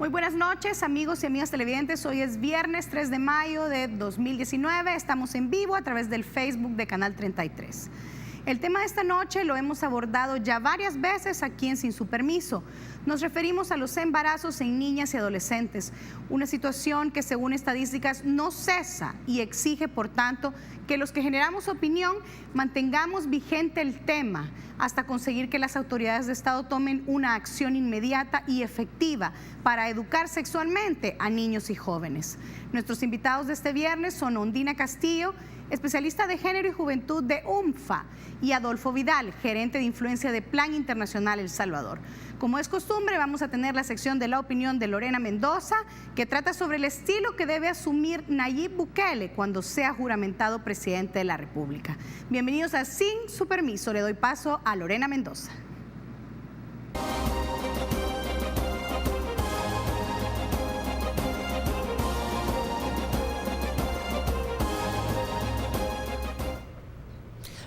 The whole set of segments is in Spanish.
Muy buenas noches, amigos y amigas televidentes. Hoy es viernes 3 de mayo de 2019. Estamos en vivo a través del Facebook de Canal 33. El tema de esta noche lo hemos abordado ya varias veces aquí en Sin Su Permiso. Nos referimos a los embarazos en niñas y adolescentes, una situación que según estadísticas no cesa y exige, por tanto, que los que generamos opinión mantengamos vigente el tema hasta conseguir que las autoridades de Estado tomen una acción inmediata y efectiva para educar sexualmente a niños y jóvenes. Nuestros invitados de este viernes son Ondina Castillo, especialista de género y juventud de UNFA, y Adolfo Vidal, gerente de influencia de Plan Internacional El Salvador. Como es costumbre, vamos a tener la sección de la opinión de Lorena Mendoza, que trata sobre el estilo que debe asumir Nayib Bukele cuando sea juramentado presidente de la República. Bienvenidos a Sin Su Permiso. Le doy paso a Lorena Mendoza.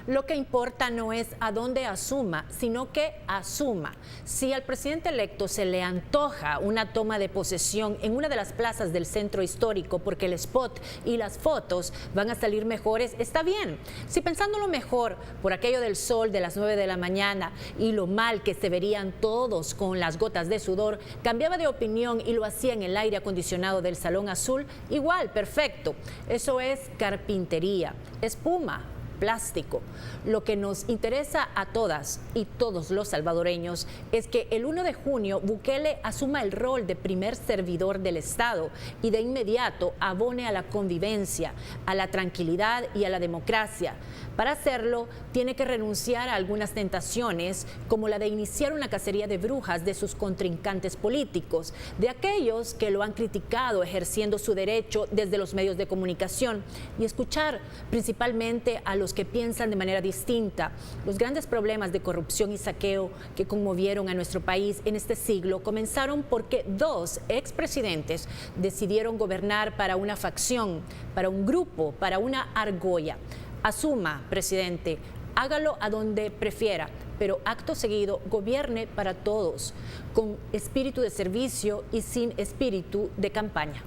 Lo que importa no es a dónde asuma, sino que asuma. Si al presidente electo se le antoja una toma de posesión en una de las plazas del centro histórico porque el spot y las fotos van a salir mejores, está bien. Si pensándolo mejor por aquello del sol de las 9 de la mañana y lo mal que se verían todos con las gotas de sudor, cambiaba de opinión y lo hacía en el aire acondicionado del Salón Azul, igual, perfecto. Eso es carpintería, espuma, plástico. Lo que nos interesa a todas y todos los salvadoreños es que el 1 de junio Bukele asuma el rol de primer servidor del Estado y de inmediato abone a la convivencia, a la tranquilidad y a la democracia. Para hacerlo, tiene que renunciar a algunas tentaciones, como la de iniciar una cacería de brujas de sus contrincantes políticos, de aquellos que lo han criticado ejerciendo su derecho desde los medios de comunicación, y escuchar principalmente a los que piensan de manera distinta. Los grandes problemas de corrupción y saqueo que conmovieron a nuestro país en este siglo comenzaron porque dos expresidentes decidieron gobernar para una facción, para un grupo, para una argolla. Asuma, presidente, hágalo a donde prefiera, pero acto seguido gobierne para todos, con espíritu de servicio y sin espíritu de campaña.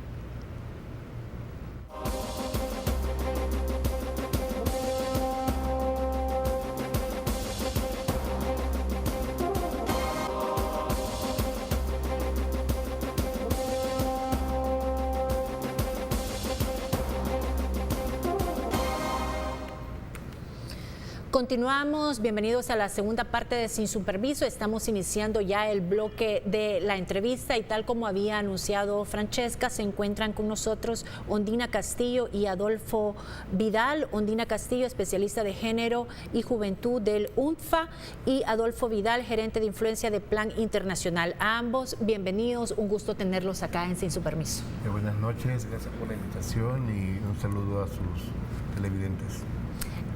Continuamos, bienvenidos a la segunda parte de Sin Su Permiso. Estamos iniciando ya el bloque de la entrevista y tal como había anunciado Francesca, se encuentran con nosotros Ondina Castillo y Adolfo Vidal. Ondina Castillo, especialista de género y juventud del UNFA, y Adolfo Vidal, gerente de influencia de Plan Internacional. A ambos, bienvenidos, un gusto tenerlos acá en Sin Su Permiso. Buenas noches, gracias por la invitación y un saludo a sus televidentes.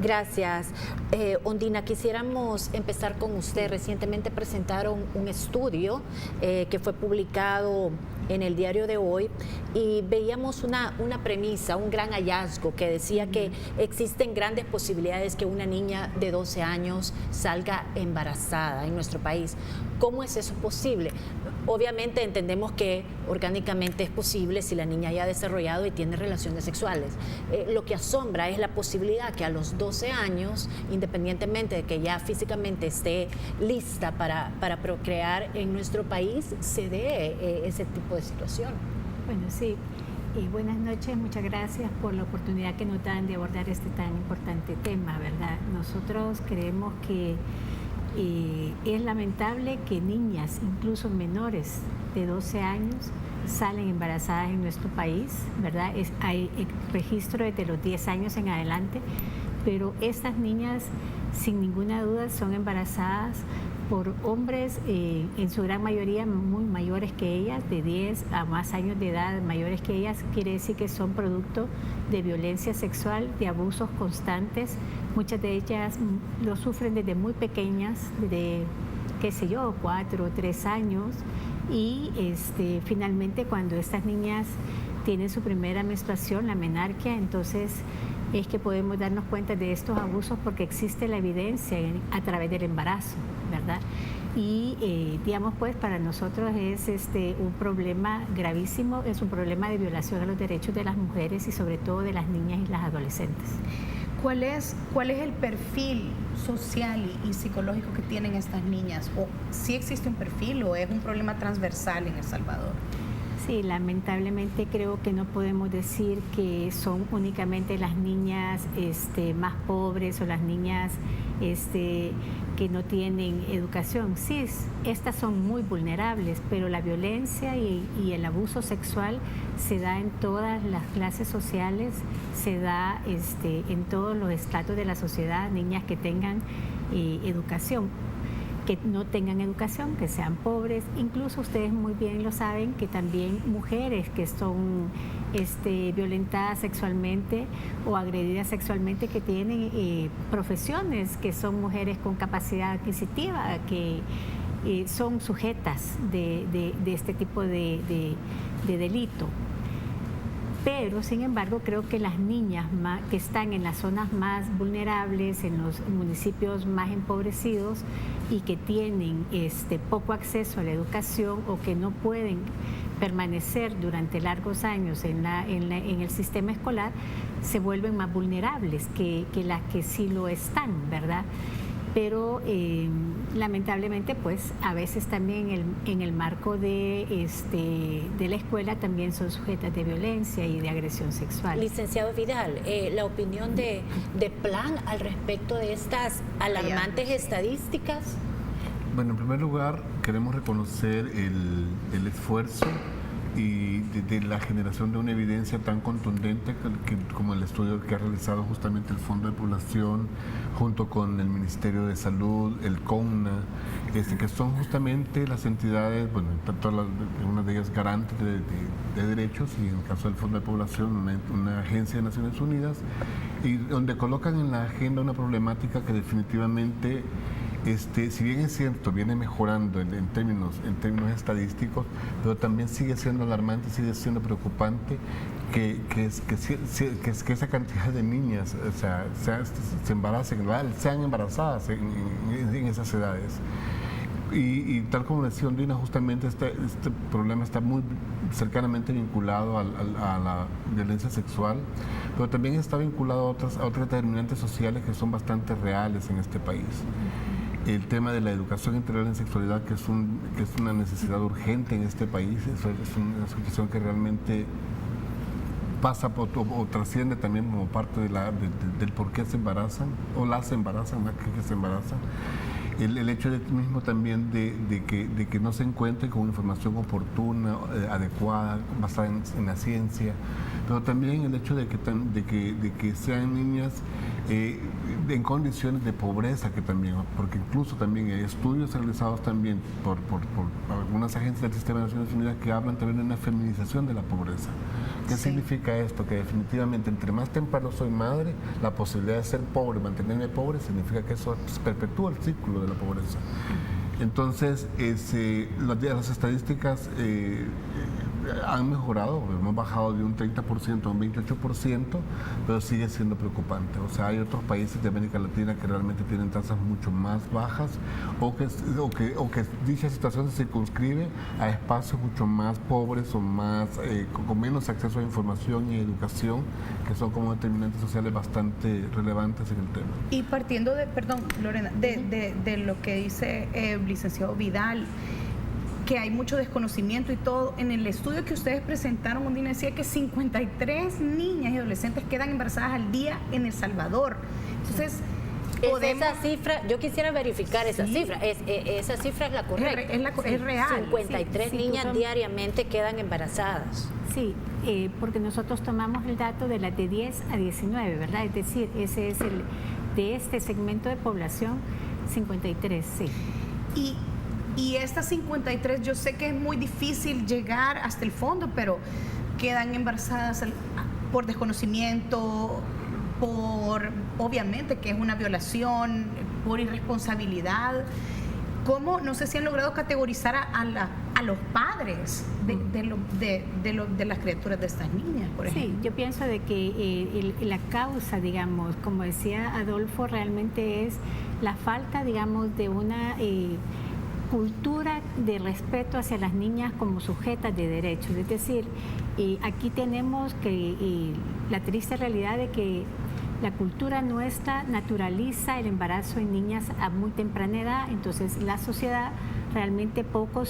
Gracias. Ondina, quisiéramos empezar con usted. Recientemente presentaron un estudio que fue publicado en el diario de hoy y veíamos una premisa, un gran hallazgo que decía que existen grandes posibilidades que una niña de 12 años salga embarazada en nuestro país. ¿Cómo es eso posible? Obviamente entendemos que orgánicamente es posible si la niña ya ha desarrollado y tiene relaciones sexuales. Lo que asombra es la posibilidad que a los 12 años, independientemente de que ya físicamente esté lista para procrear en nuestro país, se dé ese tipo de situación. Bueno, sí. Buenas noches, muchas gracias por la oportunidad que nos dan de abordar este tan importante tema, ¿verdad? Nosotros creemos que es lamentable que niñas, incluso menores de 12 años, salen embarazadas en nuestro país, ¿verdad? Hay registro desde los 10 años en adelante, pero estas niñas, sin ninguna duda, son embarazadas por hombres, en su gran mayoría muy mayores que ellas, de 10 a más años de edad, mayores que ellas. Quiere decir que son producto de violencia sexual, de abusos constantes. Muchas de ellas lo sufren desde muy pequeñas, desde, qué sé yo, 4 o 3 años. Y finalmente, cuando estas niñas tienen su primera menstruación, la menarquia, entonces es que podemos darnos cuenta de estos abusos porque existe la evidencia a través del embarazo, ¿verdad? y digamos pues para nosotros es un problema gravísimo, es un problema de violación a los derechos de las mujeres y sobre todo de las niñas y las adolescentes. ¿Cuál es el perfil social y psicológico que tienen estas niñas? ¿O sí existe un perfil o es un problema transversal en El Salvador? Sí, lamentablemente creo que no podemos decir que son únicamente las niñas más pobres o las niñas que no tienen educación. Sí, estas son muy vulnerables, pero la violencia y el abuso sexual se da en todas las clases sociales, se da en todos los estratos de la sociedad, niñas que tengan educación, que no tengan educación, que sean pobres, incluso ustedes muy bien lo saben que también mujeres que son violentadas sexualmente o agredidas sexualmente, que tienen profesiones, que son mujeres con capacidad adquisitiva, que son sujetas de este tipo de delito. Pero, sin embargo, creo que las niñas que están en las zonas más vulnerables, en los municipios más empobrecidos y que tienen poco acceso a la educación o que no pueden permanecer durante largos años en el sistema escolar, se vuelven más vulnerables que las que sí lo están, ¿verdad? Pero lamentablemente pues a veces también en el marco de la escuela también son sujetas de violencia y de agresión sexual. Licenciado Vidal, la opinión de Plan al respecto de estas alarmantes estadísticas. Bueno, en primer lugar queremos reconocer el esfuerzo y de la generación de una evidencia tan contundente como el estudio que ha realizado justamente el Fondo de Población junto con el Ministerio de Salud, el CONNA, que son justamente las entidades, bueno, tanto una de ellas garantes de derechos y en el caso del Fondo de Población una agencia de Naciones Unidas, y donde colocan en la agenda una problemática que definitivamente si bien es cierto, viene mejorando en términos estadísticos, pero también sigue siendo alarmante, sigue siendo preocupante que esa cantidad de niñas se embaracen, sean embarazadas en esas edades. Y tal como decía Ondina, justamente este problema está muy cercanamente vinculado a la violencia sexual, pero también está vinculado a otras determinantes sociales que son bastante reales en este país. El tema de la educación integral en sexualidad, que es una necesidad urgente en este país, es una situación que realmente pasa o trasciende también como parte del por qué se embarazan, o las embarazan, más que se embarazan. El hecho mismo también de que no se encuentre con información oportuna, adecuada, basada en la ciencia, pero también el hecho de que sean niñas en condiciones de pobreza, que también, porque incluso también hay estudios realizados también por algunas agencias del Sistema de Naciones Unidas que hablan también de una feminización de la pobreza. ¿Qué significa esto? Que definitivamente entre más temprano soy madre, la posibilidad de ser pobre, mantenerme pobre, significa que eso perpetúa el círculo de la pobreza. Entonces, las estadísticas han mejorado, hemos bajado de un 30% a un 28%, pero sigue siendo preocupante. O sea, hay otros países de América Latina que realmente tienen tasas mucho más bajas o que dicha situación se circunscribe a espacios mucho más pobres o más con menos acceso a información y educación, que son como determinantes sociales bastante relevantes en el tema. Y partiendo Lorena, de lo que dice el licenciado Vidal, que hay mucho desconocimiento y todo. En el estudio que ustedes presentaron, Ondina decía que 53 niñas y adolescentes quedan embarazadas al día en El Salvador. Entonces, esa cifra, yo quisiera verificar esa cifra. Esa cifra es la correcta. Es real. 53 niñas diariamente quedan embarazadas. Sí, porque nosotros tomamos el dato de las de 10 a 19, ¿verdad? Es decir, ese es de este segmento de población, 53, sí. Y estas 53, yo sé que es muy difícil llegar hasta el fondo, pero quedan embarazadas por desconocimiento, obviamente que es una violación, por irresponsabilidad. ¿Cómo? No sé si han logrado categorizar a los padres de las criaturas de estas niñas, por ejemplo. Sí, yo pienso de que la causa, digamos, como decía Adolfo, realmente es la falta, digamos, de una cultura de respeto hacia las niñas como sujetas de derechos. Es decir, aquí tenemos que la triste realidad de que la cultura nuestra naturaliza el embarazo en niñas a muy temprana edad, entonces la sociedad realmente poco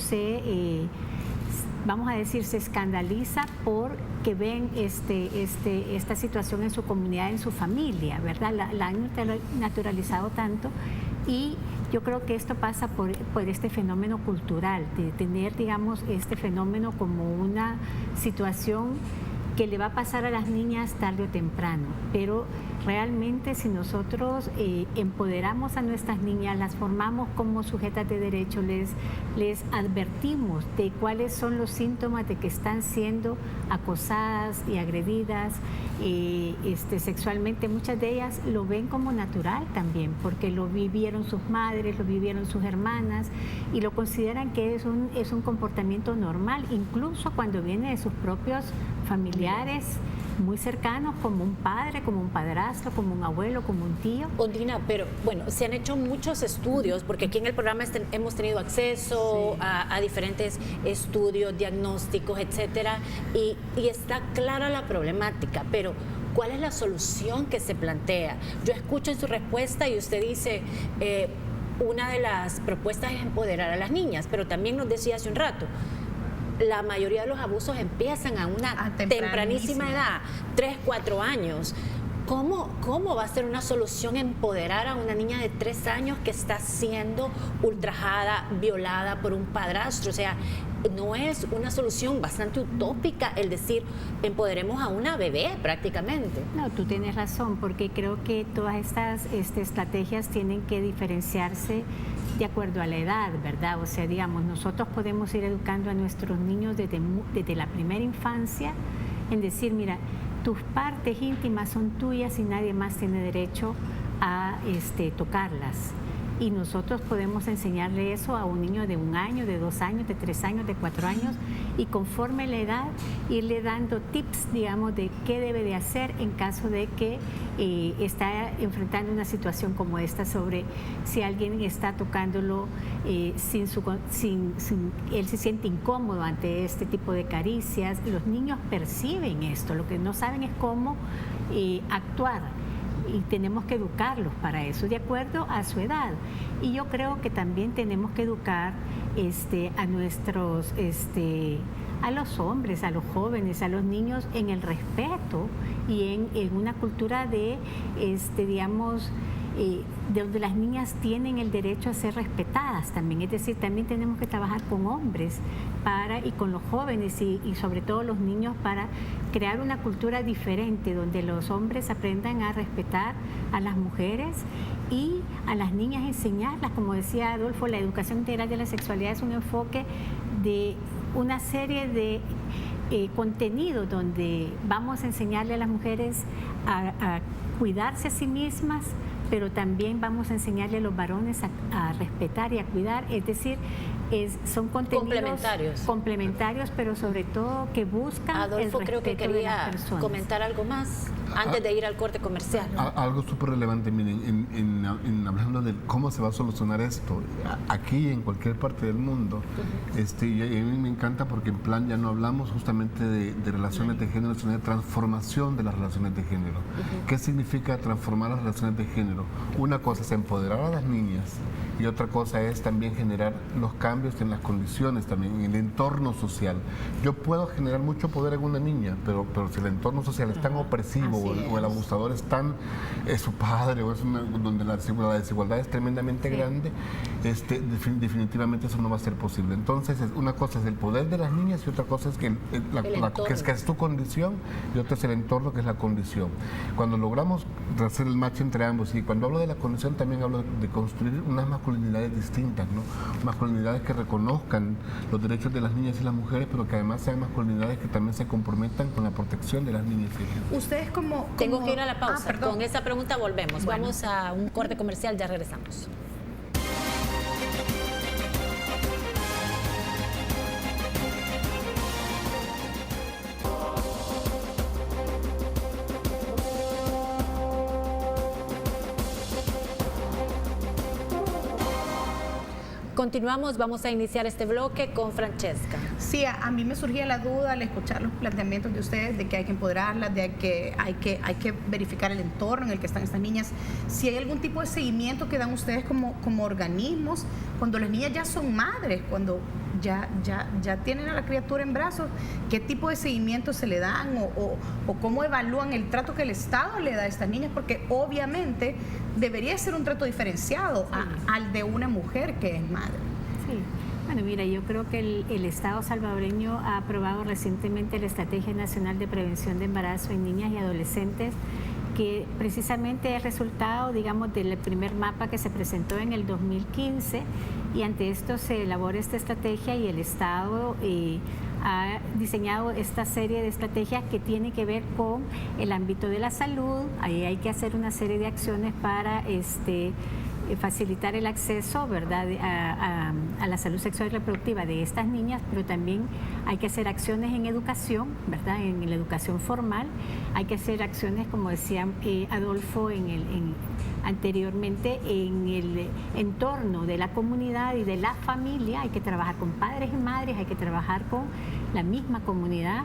vamos a decir, se escandaliza porque ven esta situación en su comunidad, en su familia, ¿verdad? La han naturalizado tanto, y yo creo que esto pasa por este fenómeno cultural, de tener, digamos, este fenómeno como una situación que le va a pasar a las niñas tarde o temprano, pero realmente si nosotros empoderamos a nuestras niñas, las formamos como sujetas de derecho, les advertimos de cuáles son los síntomas de que están siendo acosadas y agredidas sexualmente, muchas de ellas lo ven como natural también, porque lo vivieron sus madres, lo vivieron sus hermanas, y lo consideran que es un comportamiento normal, incluso cuando viene de sus propios familiares muy cercanos, como un padre, como un padrastro, como un abuelo, como un tío. Ondina, pero bueno, se han hecho muchos estudios, porque aquí en el programa hemos tenido acceso a diferentes estudios, diagnósticos, etcétera, y está clara la problemática, pero ¿cuál es la solución que se plantea? Yo escucho en su respuesta y usted dice, una de las propuestas es empoderar a las niñas, pero también nos decía hace un rato, la mayoría de los abusos empiezan a una tempranísima edad, 3, 4 años. ¿Cómo va a ser una solución empoderar a una niña de 3 años que está siendo ultrajada, violada por un padrastro? O sea, no es una solución bastante utópica el decir empoderemos a una bebé prácticamente. No, tú tienes razón, porque creo que todas estas estrategias tienen que diferenciarse de acuerdo a la edad, ¿verdad? O sea, digamos, nosotros podemos ir educando a nuestros niños desde la primera infancia en decir, mira, tus partes íntimas son tuyas y nadie más tiene derecho a tocarlas. Y nosotros podemos enseñarle eso a un niño de 1 año, de 2 años, de 3 años, de 4 años, y conforme la edad irle dando tips, digamos, de qué debe de hacer en caso de que está enfrentando una situación como esta, sobre si alguien está tocándolo él se siente incómodo ante este tipo de caricias. Los niños perciben esto, lo que no saben es cómo actuar. Y tenemos que educarlos para eso, de acuerdo a su edad. Y yo creo que también tenemos que educar a nuestros, a los hombres, a los jóvenes, a los niños en el respeto y en una cultura de, digamos, de donde las niñas tienen el derecho a ser respetadas también. Es decir, también tenemos que trabajar con hombres y con los jóvenes y sobre todo los niños, para crear una cultura diferente donde los hombres aprendan a respetar a las mujeres y a las niñas enseñarlas. Como decía Adolfo, la educación integral de la sexualidad es un enfoque de una serie de contenidos donde vamos a enseñarle a las mujeres a cuidarse a sí mismas, pero también vamos a enseñarle a los varones a respetar y a cuidar. Es decir, son contenidos complementarios, pero sobre todo que buscan Adolfo, el respeto creo que quería de las personas. comentar algo más antes de ir al corte comercial. Algo súper relevante, miren, en hablando de cómo se va a solucionar esto, aquí en cualquier parte del mundo, y a mí me encanta porque en plan ya no hablamos justamente de relaciones de género, sino de transformación de las relaciones de género. ¿Qué significa transformar las relaciones de género? Una cosa es empoderar a las niñas y otra cosa es también generar los cambios en las condiciones, también en el entorno social. Yo puedo generar mucho poder en una niña, pero si el entorno social es tan opresivo o el abusador es su padre, o donde la desigualdad es tremendamente grande, definitivamente eso no va a ser posible. Entonces, una cosa es el poder de las niñas y otra cosa es que es tu condición, y otra es el entorno, que es la condición. Cuando logramos hacer el match entre ambos, y cuando hablo de la condición también hablo de construir unas masculinidades distintas, ¿no? Masculinidades que reconozcan los derechos de las niñas y las mujeres, pero que además sean masculinidades que también se comprometan con la protección de las niñas y niños. Ustedes Tengo que ir a la pausa. Perdón. Con esa pregunta volvemos. Bueno. Vamos a un corte comercial, ya regresamos. Continuamos, vamos a iniciar este bloque con Francesca. Sí, a mí me surgía la duda al escuchar los planteamientos de ustedes de que hay que empoderarlas, de que hay que verificar el entorno en el que están estas niñas. Si hay algún tipo de seguimiento que dan ustedes como organismos cuando las niñas ya son madres, cuando ya tienen a la criatura en brazos, ¿qué tipo de seguimiento se le dan o cómo evalúan el trato que el Estado le da a estas niñas? Porque obviamente debería ser un trato diferenciado al de una mujer que es madre. Sí. Bueno, mira, yo creo que el Estado salvadoreño ha aprobado recientemente la Estrategia Nacional de Prevención de Embarazo en Niñas y Adolescentes, que precisamente es resultado, digamos, del primer mapa que se presentó en el 2015, y ante esto se elabora esta estrategia y el Estado ha diseñado esta serie de estrategias que tiene que ver con el ámbito de la salud. Ahí hay que hacer una serie de acciones para facilitar el acceso, ¿verdad?, a la salud sexual y reproductiva de estas niñas, pero también hay que hacer acciones en educación, ¿verdad?, en la educación formal. Hay que hacer acciones, como decía Adolfo anteriormente, en el entorno de la comunidad y de la familia. Hay que trabajar con padres y madres, hay que trabajar con la misma comunidad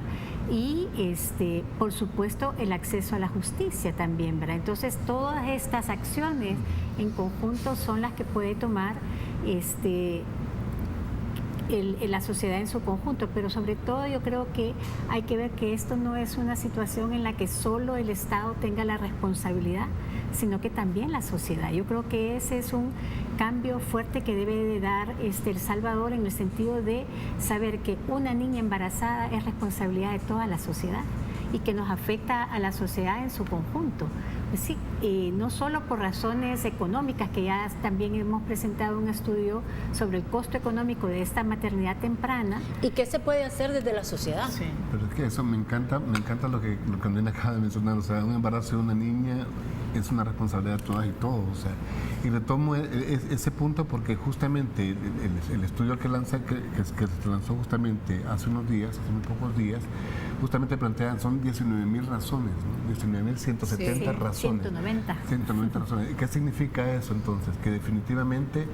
y, por supuesto, el acceso a la justicia también, ¿verdad? Entonces, todas estas acciones en conjunto son las que puede tomar la sociedad en su conjunto, pero sobre todo yo creo que hay que ver que esto no es una situación en la que solo el Estado tenga la responsabilidad, sino que también la sociedad. Yo creo que ese es un cambio fuerte que debe de dar El Salvador, en el sentido de saber que una niña embarazada es responsabilidad de toda la sociedad y que nos afecta a la sociedad en su conjunto. Pues sí, no solo por razones económicas, que ya también hemos presentado un estudio sobre el costo económico de esta maternidad temprana. ¿Y qué se puede hacer desde la sociedad? Sí. Pero es que eso me encanta lo que Andrea acaba de mencionar. O sea, un embarazo de una niña es una responsabilidad de todas y todos. O sea, y retomo ese punto porque justamente el estudio que se lanzó justamente hace unos días, hace muy pocos días, justamente plantean, son 19.000 razones, ¿no? 19.170 razones. 190 razones. ¿Qué significa eso entonces? Que definitivamente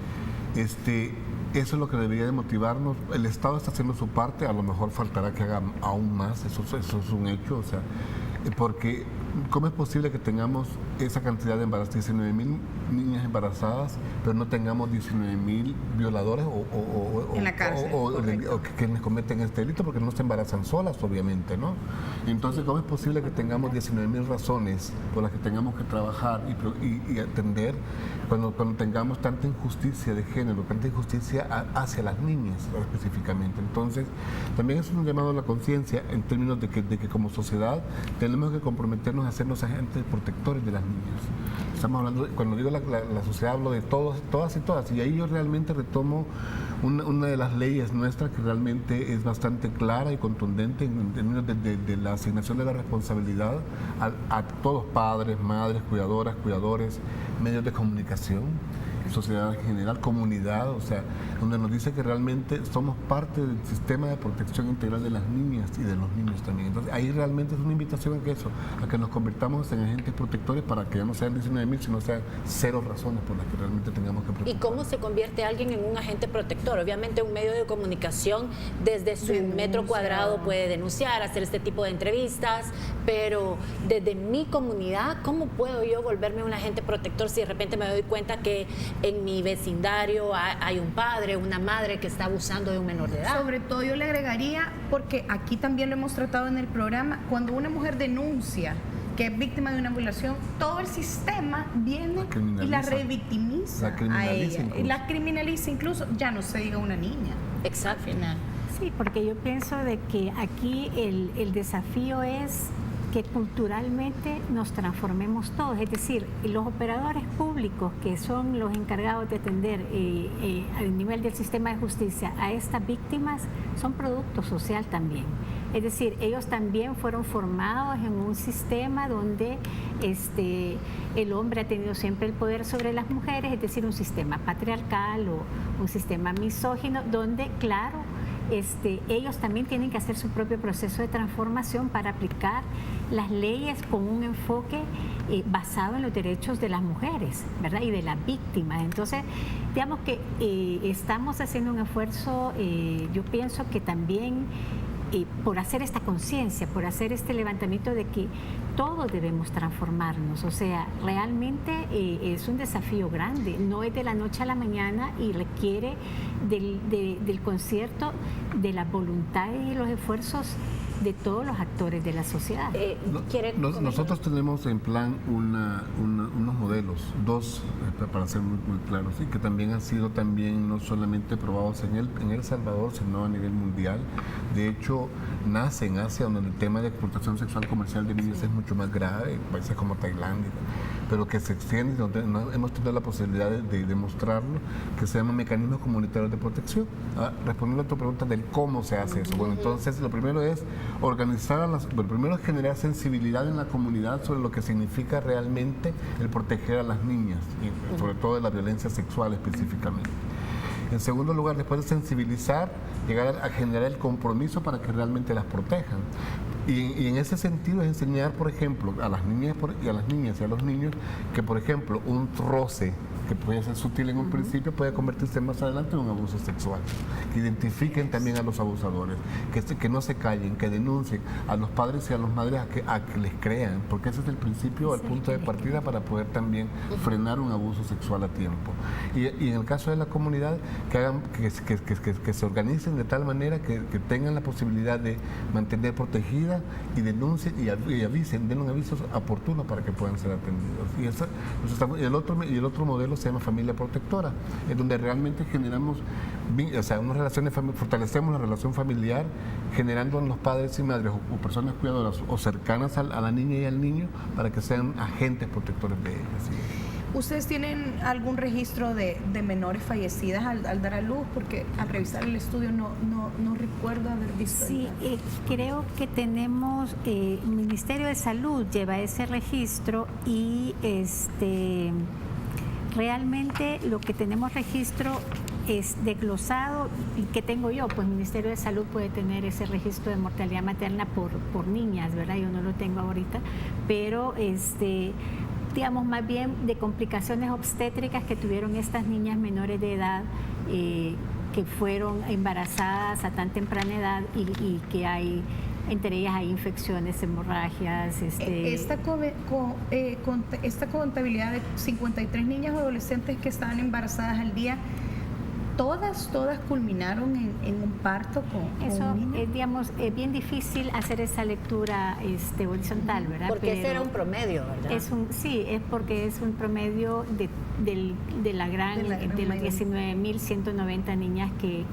eso es lo que debería de motivarnos. El Estado está haciendo su parte, a lo mejor faltará que haga aún más, eso es un hecho, o sea, porque ¿cómo es posible que tengamos esa cantidad de embarazos, 19.000 niñas embarazadas, pero no tengamos 19.000 violadores en la cárcel, o quienes cometen este delito, porque no se embarazan solas, obviamente, ¿no? Entonces, ¿cómo es posible que tengamos 19.000 razones por las que tengamos que trabajar y atender cuando tengamos tanta injusticia de género, tanta injusticia hacia las niñas específicamente? Entonces, también es un llamado a la conciencia en términos de que como sociedad tenemos que comprometernos a ser los agentes protectores de las niñas. Estamos hablando, cuando digo la sociedad, hablo de todas y todas, y ahí yo realmente retomo una de las leyes nuestras que realmente es bastante clara y contundente en términos de la asignación de la responsabilidad a todos, padres, madres, cuidadoras, cuidadores, medios de comunicación, sociedad en general, comunidad, o sea, donde nos dice que realmente somos parte del sistema de protección integral de las niñas y de los niños también. Entonces, ahí realmente es una invitación a que nos convirtamos en agentes protectores para que ya no sean 19.000, sino sean 0 razones por las que realmente tengamos que preocuparnos. ¿Y cómo se convierte alguien en un agente protector? Obviamente un medio de comunicación desde su metro cuadrado puede denunciar, hacer este tipo de entrevistas, pero desde mi comunidad, ¿cómo puedo yo volverme un agente protector si de repente me doy cuenta que en mi vecindario hay un padre, una madre que está abusando de un menor de edad? Sobre todo yo le agregaría, porque aquí también lo hemos tratado en el programa, cuando una mujer denuncia que es víctima de una violación, todo el sistema viene y la revictimiza a ella. La criminaliza incluso, ya no se diga una niña. Exacto. Al final. Sí, porque yo pienso de que aquí el desafío es que culturalmente nos transformemos todos, es decir, los operadores públicos que son los encargados de atender al nivel del sistema de justicia a estas víctimas son producto social también. Es decir, ellos también fueron formados en un sistema donde el hombre ha tenido siempre el poder sobre las mujeres, es decir, un sistema patriarcal o un sistema misógino, donde, claro, ellos también tienen que hacer su propio proceso de transformación para aplicar las leyes con un enfoque basado en los derechos de las mujeres, ¿verdad? Y de las víctimas. Entonces, digamos que estamos haciendo un esfuerzo, yo pienso que también por hacer esta conciencia, por hacer este levantamiento de que todos debemos transformarnos. O sea, realmente es un desafío grande, no es de la noche a la mañana y requiere del concierto, de la voluntad y los esfuerzos de todos los actores de la sociedad. Nosotros tenemos en plan unos modelos, dos, para ser muy claros, ¿sí? Que también han sido no solamente probados en El Salvador, sino a nivel mundial. De hecho, nace en Asia, donde el tema de explotación sexual comercial de niños es mucho más grave, países como Tailandia, pero que se extiende, donde hemos tenido la posibilidad de demostrarlo, que se llaman mecanismos comunitarios de protección. Respondiendo a tu pregunta del cómo se hace eso. Bueno, entonces lo primero es organizar primero es generar sensibilidad en la comunidad sobre lo que significa realmente el proteger a las niñas, y sobre todo de la violencia sexual específicamente. En segundo lugar, después de sensibilizar, llegar a generar el compromiso para que realmente las protejan. Y en ese sentido es enseñar, por ejemplo, a las niñas y a los niños que, por ejemplo, un roce que puede ser sutil en un principio puede convertirse más adelante en un abuso sexual. Que identifiquen también a los abusadores, que no se callen, que denuncien a los padres y a las madres a que les crean, porque ese es el principio, el punto de partida para poder también frenar un abuso sexual a tiempo. Y en el caso de la comunidad, que se organicen de tal manera que tengan la posibilidad de mantener protegida y denuncien y avisen, den un aviso oportuno para que puedan ser atendidos. Y el otro modelo se llama familia protectora, en donde realmente generamos, unas relaciones, fortalecemos la relación familiar, generando en los padres y madres o personas cuidadoras o cercanas a la niña y al niño para que sean agentes protectores de ellas. ¿Sí? ¿Ustedes tienen algún registro de menores fallecidas al dar a luz? Porque al revisar el estudio no recuerdo haber visto. Sí, creo que tenemos, el Ministerio de Salud lleva ese registro y realmente lo que tenemos registro es desglosado. ¿Y qué tengo yo? Pues el Ministerio de Salud puede tener ese registro de mortalidad materna por niñas, ¿verdad? Yo no lo tengo ahorita, pero digamos más bien de complicaciones obstétricas que tuvieron estas niñas menores de edad que fueron embarazadas a tan temprana edad y que hay, entre ellas hay infecciones, hemorragias. Esta contabilidad de 53 niñas o adolescentes que estaban embarazadas al día, todas culminaron en un parto con eso, un niño. Digamos, es bien difícil hacer esa lectura horizontal, ¿verdad? Porque ese era un promedio, ¿verdad? Sí, es porque es un promedio de los 19.190 niñas que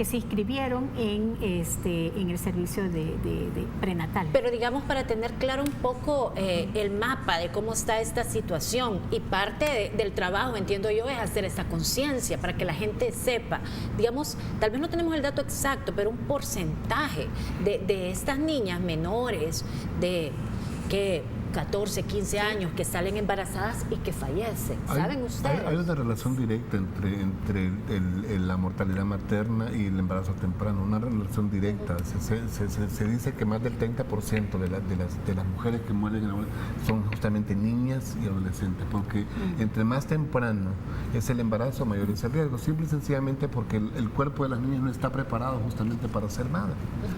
se inscribieron en el servicio de prenatal. Pero digamos, para tener claro un poco el mapa de cómo está esta situación, y parte del trabajo, entiendo yo, es hacer esta conciencia para que la gente sepa, digamos, tal vez no tenemos el dato exacto, pero un porcentaje de estas niñas menores de que 14, 15 años que salen embarazadas y que fallecen. ¿Saben ustedes? Hay una relación directa entre la mortalidad materna y el embarazo temprano, una relación directa. Se dice que más del 30% de las mujeres que mueren son justamente niñas y adolescentes, porque entre más temprano es el embarazo, mayor es el riesgo, simple y sencillamente porque el cuerpo de las niñas no está preparado justamente para ser madre,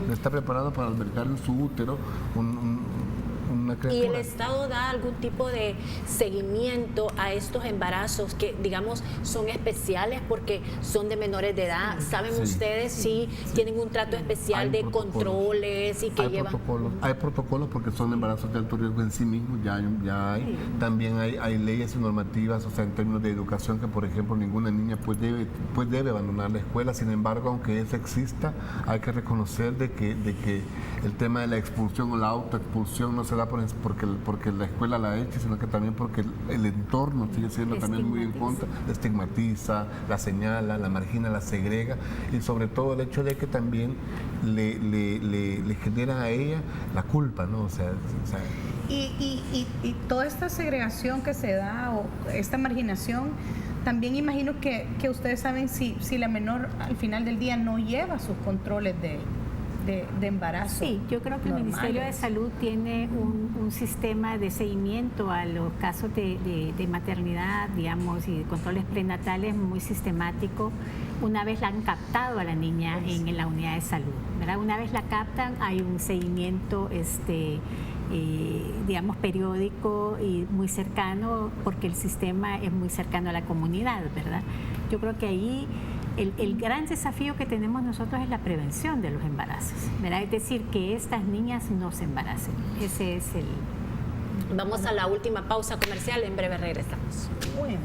no está preparado para albergar en su útero una criatura. ¿Y el Estado da algún tipo de seguimiento a estos embarazos que, digamos, son especiales porque son de menores de edad? ¿Saben ustedes si tienen un trato especial de controles y que llevan? Hay protocolos porque son embarazos de alto riesgo en sí mismos, ya hay. También hay leyes y normativas, o sea, en términos de educación, que por ejemplo ninguna niña debe abandonar la escuela. Sin embargo, aunque eso exista, hay que reconocer de que el tema de la expulsión o la autoexpulsión no se da porque la escuela la ha hecho, sino que también porque el entorno sigue siendo también muy en contra, la estigmatiza, la señala, la margina, la segrega, y sobre todo el hecho de que también le genera a ella la culpa, ¿no? Y toda esta segregación que se da o esta marginación también imagino que ustedes saben si la menor al final del día no lleva sus controles de embarazo. Sí, yo creo que normales. el Ministerio de Salud tiene un sistema de seguimiento a los casos de maternidad, digamos, y de controles prenatales muy sistemático. Una vez la han captado a la niña en la unidad de salud, ¿verdad? Una vez la captan, hay un seguimiento, digamos, periódico y muy cercano, porque el sistema es muy cercano a la comunidad, ¿verdad? Yo creo que ahí el gran desafío que tenemos nosotros es la prevención de los embarazos, ¿verdad? Es decir, que estas niñas no se embaracen. Ese es el... Vamos a la última pausa comercial, en breve regresamos. Bueno,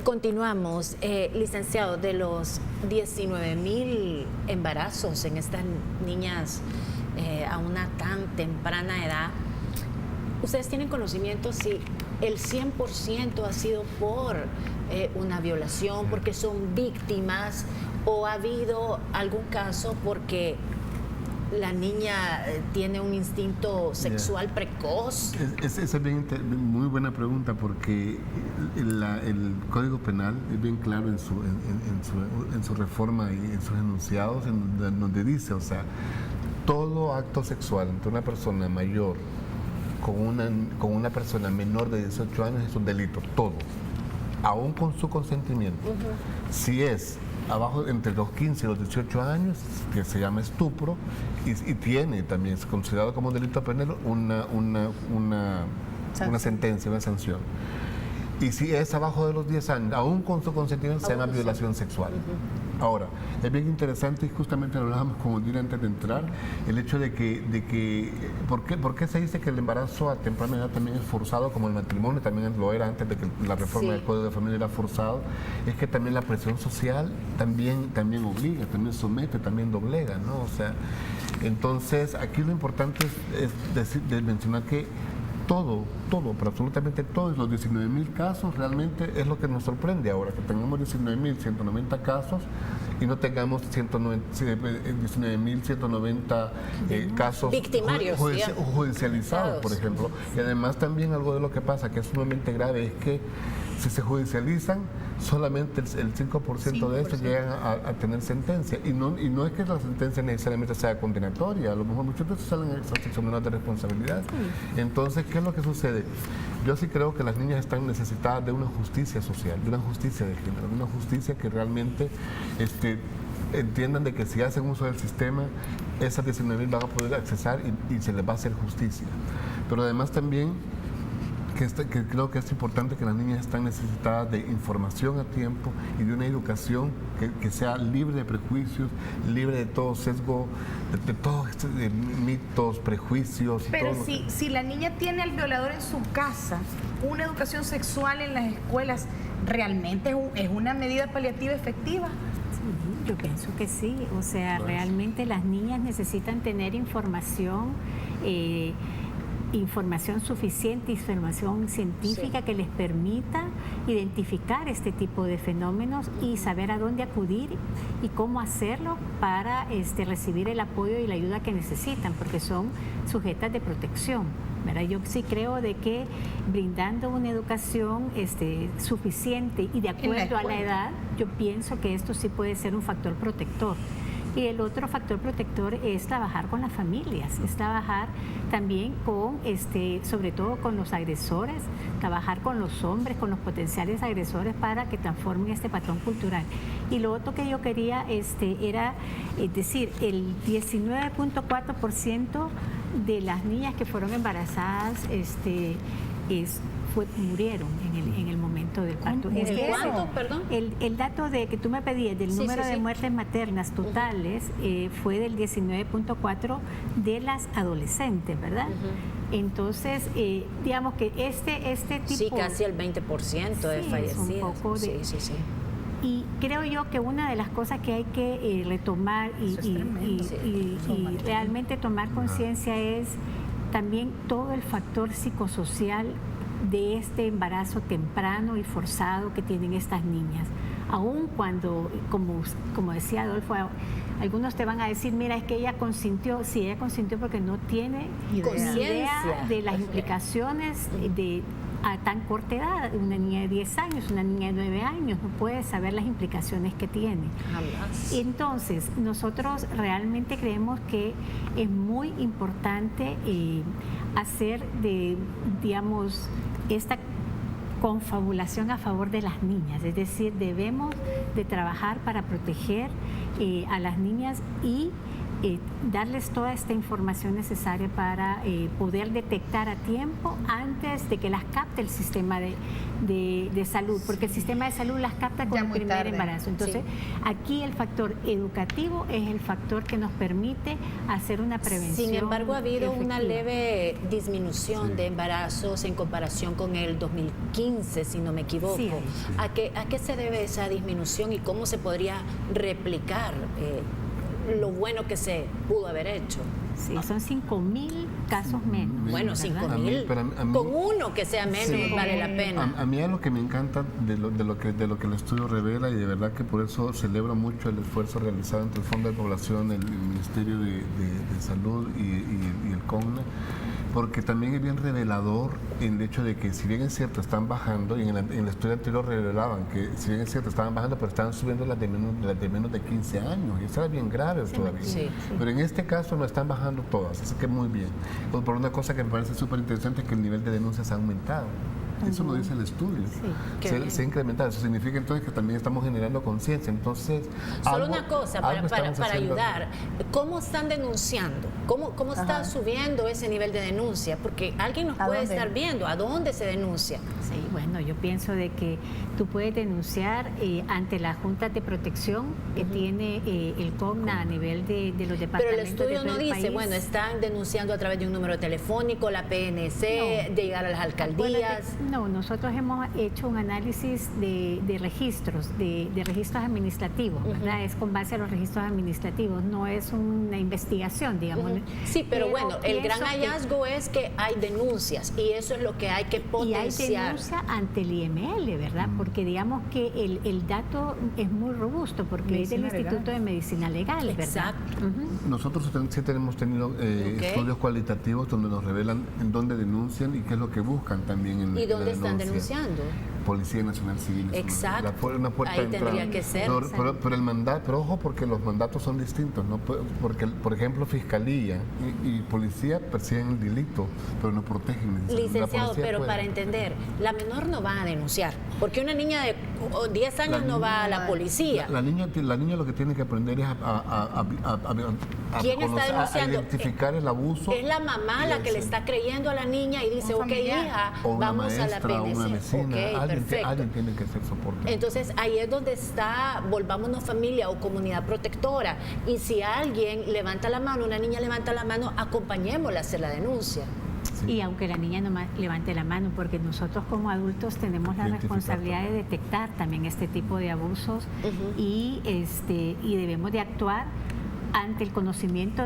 Continuamos, licenciado, de los 19,000 embarazos en estas niñas a una tan temprana edad, ¿ustedes tienen conocimiento si el 100% ha sido por una violación, porque son víctimas, o ha habido algún caso porque la niña tiene un instinto sexual precoz? Esa es muy buena pregunta, porque el Código Penal es bien claro en su reforma y en sus enunciados, en donde dice, o sea, todo acto sexual entre una persona mayor con una persona menor de 18 años es un delito, todo, aún con su consentimiento. Si es abajo entre los 15 y los 18 años, que se llama estupro, y tiene también, es considerado como delito penal, una sentencia, una sanción. Y si es abajo de los 10 años, aún con su consentimiento, se llama violación sexual. Ahora, es bien interesante, y justamente lo hablábamos con Odile antes de entrar, el hecho de que ¿por qué se dice que el embarazo a temprana edad también es forzado, como el matrimonio también lo era antes de que la reforma del Código de Familia era forzado? Es que también la presión social también obliga, también somete, también doblega, ¿no? O sea, entonces aquí lo importante es mencionar que todo, pero absolutamente todos los 19,000 casos realmente es lo que nos sorprende ahora, que tengamos 19,190 casos y no tengamos 19,190 casos victimarios, judicializados, por ejemplo. Y además también algo de lo que pasa, que es sumamente grave, es que si se judicializan, solamente el 5% de estos llegan a tener sentencia. Y no es que la sentencia necesariamente sea condenatoria, a lo mejor muchos de estos salen exonerados de responsabilidad. Entonces, ¿qué es lo que sucede? Yo sí creo que las niñas están necesitadas de una justicia social, de una justicia de género, de una justicia que realmente entiendan de que si hacen uso del sistema, esas 19,000 van a poder accesar y se les va a hacer justicia. Pero además también que creo que es importante, que las niñas están necesitadas de información a tiempo y de una educación que sea libre de prejuicios, libre de todo sesgo, de todos mitos, prejuicios. Pero si la niña tiene al violador en su casa, una educación sexual en las escuelas, ¿realmente es una medida paliativa efectiva? Sí, yo pienso que sí. O sea, realmente las niñas necesitan tener información suficiente, información científica que les permita identificar este tipo de fenómenos y saber a dónde acudir y cómo hacerlo para recibir el apoyo y la ayuda que necesitan, porque son sujetas de protección, ¿verdad? Yo sí creo de que brindando una educación suficiente y de acuerdo a la edad, yo pienso que esto sí puede ser un factor protector. Y el otro factor protector es trabajar con las familias, es trabajar también sobre todo con los agresores, trabajar con los hombres, con los potenciales agresores para que transformen este patrón cultural. Y lo otro que yo quería era decir, el 19.4% de las niñas que fueron embarazadas murieron en el momento del parto. ¿Cuánto, perdón? El dato de que tú me pedías del número de muertes maternas totales fue del 19.4% de las adolescentes, ¿verdad? Entonces, digamos que este tipo... Sí, casi el 20% de fallecidas. Un poco de, sí. Y creo yo que una de las cosas que hay que retomar y realmente tomar conciencia es también todo el factor psicosocial de este embarazo temprano y forzado que tienen estas niñas. Aun cuando, como decía Adolfo, algunos te van a decir, mira, es que ella consintió. Sí, ella consintió porque no tiene idea de las implicaciones a tan corta edad. Una niña de 10 años, una niña de 9 años, no puede saber las implicaciones que tiene. Jamás. Entonces, nosotros realmente creemos que es muy importante hacer digamos, esta confabulación a favor de las niñas, es decir, debemos de trabajar para proteger a las niñas y darles toda esta información necesaria para poder detectar a tiempo antes de que las capte el sistema de salud, porque el sistema de salud las capta con el primer embarazo. Entonces, aquí el factor educativo es el factor que nos permite hacer una prevención. Sin embargo, ha habido efectiva. una leve disminución de embarazos en comparación con el 2015, si no me equivoco. Sí. ¿A qué se debe esa disminución y cómo se podría replicar lo bueno que se pudo haber hecho? Sí, son 5.000 casos menos. Bueno, ¿verdad? 5.000. Con uno que sea menos vale la pena. A mí es lo que me encanta de lo que el estudio revela, y de verdad que por eso celebro mucho el esfuerzo realizado entre el Fondo de Población, el Ministerio de Salud y el CONNA, porque también es bien revelador el hecho de que, si bien es cierto, están bajando, y en el estudio anterior revelaban que, si bien es cierto, estaban bajando, pero estaban subiendo las de menos de 15 años, y eso era bien grave todavía. Sí. Pero en este caso no están bajando todas, así que muy bien. Pues por una cosa que me parece súper interesante, es que el nivel de denuncias ha aumentado. Eso lo dice el estudio. Sí. Se ha incrementado. Eso significa entonces que también estamos generando conciencia. Entonces, solo una cosa para ayudar. ¿Cómo están denunciando? ¿Cómo está subiendo ese nivel de denuncia? Porque alguien nos puede estar viendo. ¿A dónde se denuncia? Sí, bueno, yo pienso de que tú puedes denunciar ante la Junta de Protección que tiene el CONNA a nivel de los departamentos. Pero el estudio de no todo el dice, país. bueno, están denunciando a través de un número telefónico, la PNC, de llegar a las alcaldías. No, nosotros hemos hecho un análisis de registros, de registros administrativos, ¿verdad? Es con base a los registros administrativos, no es una investigación, digamos. Sí, pero bueno, el gran hallazgo es que hay denuncias, y eso es lo que hay que potenciar. Y hay denuncia ante el IML, ¿verdad? Porque digamos que el dato es muy robusto, porque es del Instituto de Medicina Legal, ¿verdad? Exacto. nosotros sí tenemos tenido estudios cualitativos donde nos revelan en dónde denuncian y qué es lo que buscan también en ¿Y dónde están denuncia. denunciando? Policía Nacional Civil. Exacto. Una puerta Ahí de entrada. tendría que ser. Pero el mandato, pero ojo, porque los mandatos son distintos, ¿no? Porque, por ejemplo, Fiscalía y Policía persiguen el delito, pero no protegen. Licenciado, pero para entender, la menor no va a denunciar, porque una niña de 10 años no va a la policía. La niña lo que tiene que aprender es ¿Quién está denunciando? A identificar el abuso. Es la mamá la que le está creyendo a la niña y dice, ok, hija, o una vamos maestra, a la PNC. o una vecina, Perfecto. alguien tiene que ser soporte. Entonces ahí es donde está, volvámonos familia o comunidad protectora, y si alguien levanta la mano, una niña levanta la mano, acompañémosla a hacer la denuncia. Sí. Y aunque la niña no levante la mano, porque nosotros como adultos tenemos la responsabilidad de detectar también este tipo de abusos y debemos de actuar ante el conocimiento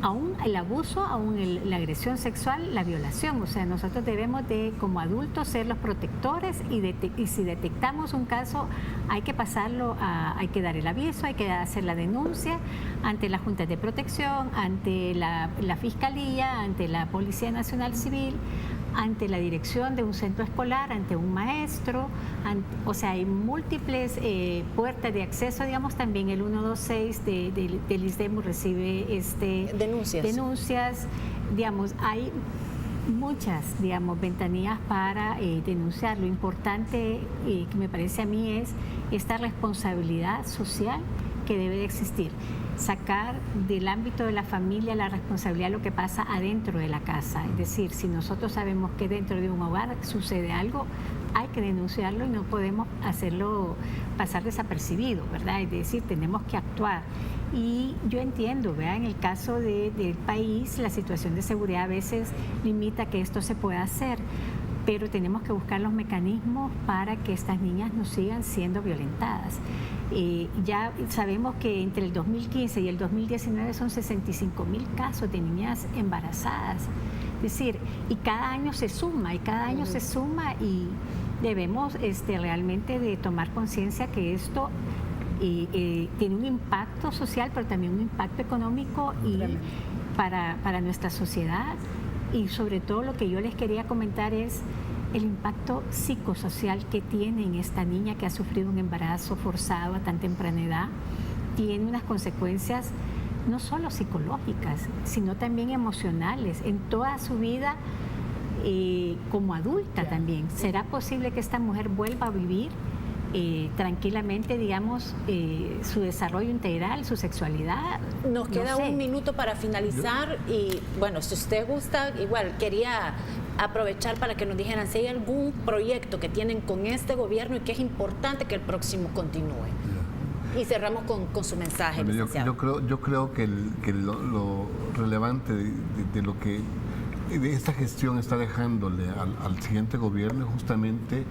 aún el abuso, aún la agresión sexual, la violación. O sea, nosotros debemos de, como adultos, ser los protectores y si detectamos un caso, hay que pasarlo, hay que dar el aviso, hay que hacer la denuncia ante la Junta de Protección, ante la Fiscalía, ante la Policía Nacional Civil, ante la dirección de un centro escolar, ante un maestro, o sea, hay múltiples puertas de acceso, digamos. También el 126 del ISDEMU recibe denuncias, digamos, hay muchas, digamos, ventanillas para denunciar. Lo importante que me parece a mí es esta responsabilidad social que debe de existir. Sacar del ámbito de la familia la responsabilidad de lo que pasa adentro de la casa. Es decir, si nosotros sabemos que dentro de un hogar sucede algo, hay que denunciarlo y no podemos hacerlo pasar desapercibido, ¿verdad? Es decir, tenemos que actuar. Y yo entiendo, ¿verdad? En el caso del país, la situación de seguridad a veces limita que esto se pueda hacer. pero tenemos que buscar los mecanismos para que estas niñas no sigan siendo violentadas. Ya sabemos que entre el 2015 y el 2019 son 65.000 casos de niñas embarazadas. Es decir, y cada año se suma, y debemos realmente de tomar conciencia que esto tiene un impacto social, pero también un impacto económico para nuestra sociedad. Y sobre todo lo que yo les quería comentar es el impacto psicosocial que tiene en esta niña que ha sufrido un embarazo forzado a tan temprana edad. Tiene unas consecuencias no solo psicológicas, sino también emocionales en toda su vida como adulta también. ¿Será posible que esta mujer vuelva a vivir tranquilamente, digamos, su desarrollo integral, su sexualidad? Nos queda un minuto para finalizar y bueno, si usted gusta, igual quería aprovechar para que nos dijeran si hay algún proyecto que tienen con este gobierno y que es importante que el próximo continúe. Y cerramos con su mensaje, bueno, licenciado. yo creo que lo relevante de lo que de esta gestión está dejándole al siguiente gobierno es justamente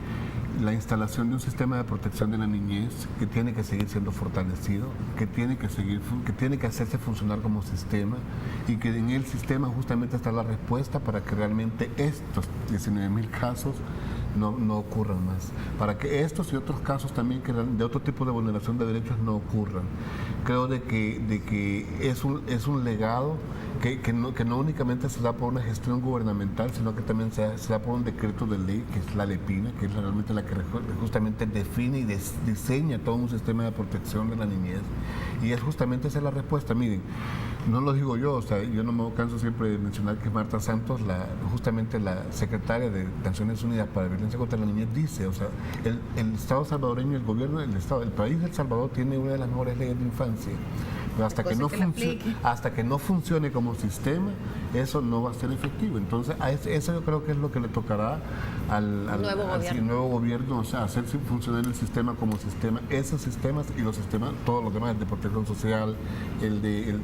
la instalación de un sistema de protección de la niñez que tiene que seguir siendo fortalecido, que tiene que hacerse funcionar como sistema, y que en el sistema justamente está la respuesta para que realmente estos 19.000 casos no ocurran más, para que estos y otros casos también de otro tipo de vulneración de derechos no ocurran. Creo de que es un legado que no únicamente se da por una gestión gubernamental, sino que también se da por un decreto de ley, que es la LEPINA, que es realmente la que justamente define y diseña todo un sistema de protección de la niñez. Y es justamente esa es la respuesta. Miren, no lo digo yo, o sea, yo no me canso siempre de mencionar que Marta Santos, justamente la secretaria de Naciones Unidas para la Violencia contra la Niñez, dice, o sea, el Estado salvadoreño, el gobierno del Estado, el país de El Salvador tiene una de las mejores leyes de infancia. Pero hasta que no funcione como sistema, eso no va a ser efectivo. Entonces, eso yo creo que es lo que le tocará al nuevo gobierno, o sea, hacer funcionar el sistema como sistema, esos sistemas y los sistemas, todos los demás, el de protección social,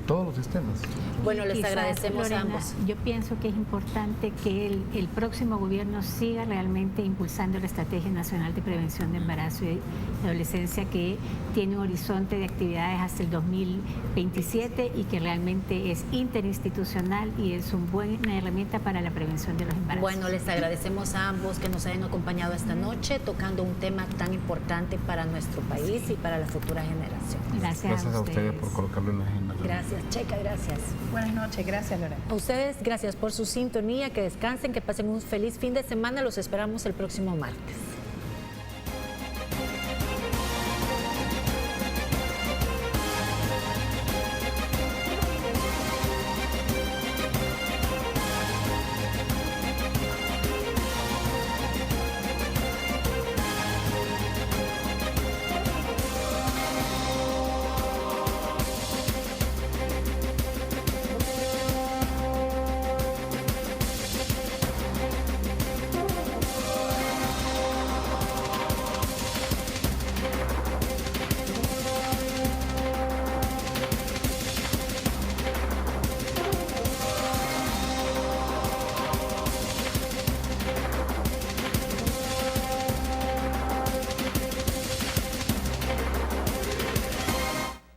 todos los sistemas. Bueno, les agradecemos, Lorena, a ambos. Yo pienso que es importante que el próximo gobierno siga realmente impulsando la Estrategia Nacional de Prevención de Embarazo y Adolescencia, que tiene un horizonte de actividades hasta el 2027 y que realmente es interinstitucional y es una buena herramienta para la prevención de los embarazos. Bueno, les agradecemos a ambos que nos hayan acompañado esta noche tocando un tema tan importante para nuestro país y para la futura generación. Gracias a ustedes por colocarlo en la agenda. Gracias, Checa, gracias. Buenas noches, gracias, Lorena. A ustedes, gracias por su sintonía, que descansen, que pasen un feliz fin de semana. Los esperamos el próximo martes.